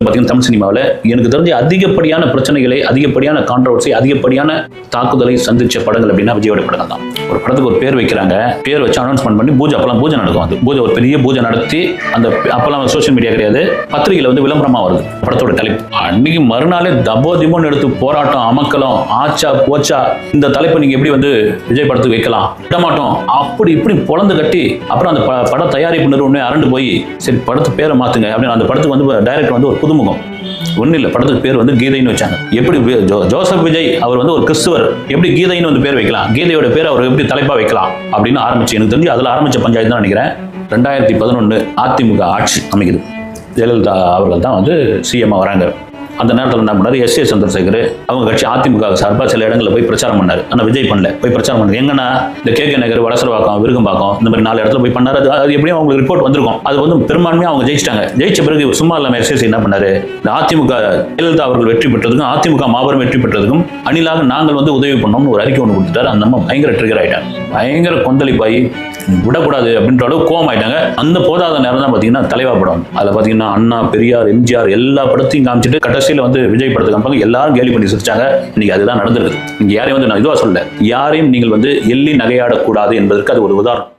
பார்த்தீங்கன்னா தமிழ் சினிமாவில் எனக்கு தெரிஞ்ச அதிகப்படியான பிரச்சனைகளை, அதிகப்படியான கான்ட்ரவர்சி, அதிகப்படியான தாக்குதலை சந்திச்ச படங்கள் அப்படின்னா விஜயோட படங்கள் தான். ஒரு படத்துக்கு ஒரு பேர் வைக்கிறாங்க, பேர் வச்சு அனௌன்ஸ்மெண்ட் பண்ணி பூஜை, அப்பெல்லாம் பூஜை நடக்கும். அது பூஜை, ஒரு பெரிய பூஜை நடத்தி அந்த அப்பெல்லாம் சோசியல் மீடியா கிடையாது, பத்திரிகையில் வந்து விளம்பரமா வருது படத்தோட தலைப்பு. அன்னைக்கு மறுநாளே தபோ திமோன்னு எடுத்து போராட்டம், அமக்கலம், ஆச்சா போச்சா, இந்த தலைப்பை நீங்க எப்படி வந்து விஜய் படத்துக்கு வைக்கலாம், விடமாட்டோம், அப்படி இப்படி பொழந்து கட்டி, அப்புறம் அந்த பட தயாரிப்பு நிறுவனமே அரண்டு போய் சரி படத்து பேரை மாத்துங்க அப்படின்னு அந்த படத்துக்கு வந்து டைரக்டர் வந்து ஒரு புதுமுகம் ஒன்றும் இல்லை, படத்துக்கு பேர் வந்து கீதைன்னு வச்சாங்க. எப்படி ஜோசப் விஜய் அவர் வந்து ஒரு கிறிஸ்துவர், எப்படி கீதைன்னு வந்து பேர் வைக்கலாம், கீதையோட பேர் அவர் எப்படி தலைப்பா வைக்கலாம் அப்படின்னு ஆரம்பிச்சு, எனக்கு தெரிஞ்சு அதில் ஆரம்பிச்ச பஞ்சாயத்து தான் நினைக்கிறேன். 2011 அதிமுக ஆட்சி அமைக்குது. ஜெயலலிதா அவர்கள் தான் வந்து சிஎம் வராங்க. அந்த நேரத்தில் என்ன பண்ணாரு, எஸ் ஏ சந்திரசேகர் அவங்க கட்சி அதிமுக சார்பாக சில இடங்களில் போய் பிரச்சாரம் பண்ணார். ஆனால் விஜய் பண்ணல, போய் பிரச்சாரம் பண்ணார். எங்கன்னா இந்த கே நகர், வடசரவாக்கம், விருகம்பாக்கம், இந்த மாதிரி 4 இடத்துல போய் பண்ணாரு. அது எப்படியும் அவங்களுக்கு ரிப்போர்ட் வந்திருக்கும். அது வந்து பெரும்பான்மையாக அவங்க ஜெயிச்சிட்டாங்க. ஜெயிச்ச பிறகு சும்மா இல்லாமல் எஸ் ஏ என்ன பண்ணாரு, இந்த அதிமுக ஜெயலலிதா அவர்கள் வெற்றி பெற்றதுக்கும் அதிமுக மாபெரும் வெற்றி பெற்றதுக்கும் அணிலாக நாங்கள் வந்து உதவி பண்ணோம்னு ஒரு அறிக்கை ஒன்று கொடுத்துட்டாரு. அந்த நம்ம பயங்கர ட்ரிகர் ஆயிட்டாங்க, பயங்கர கொந்தளிப்பாய் விடக்கூடாது அப்படின்ற அளவு கோவம் ஆயிட்டாங்க. அந்த போதாத நேரம் தான் பார்த்தீங்கன்னா தலைவா படம். அதில் பார்த்தீங்கன்னா அண்ணா, பெரியார், எம்ஜிஆர் எல்லா படத்தையும் காமிச்சிட்டு கடைசியில் வந்து விஜய் படத்துக்கு காமிப்பாங்க. எல்லாரும் கேலி பண்ணி சிரிச்சாங்க. இன்னைக்கு அதுதான் நடந்திருக்கு. நீங்க யாரையும் வந்து நான் இதுவா சொல்ல, யாரையும் நீங்கள் வந்து எள்ளி நகையாடக்கூடாது என்பதற்கு அது ஒரு உதாரணம்.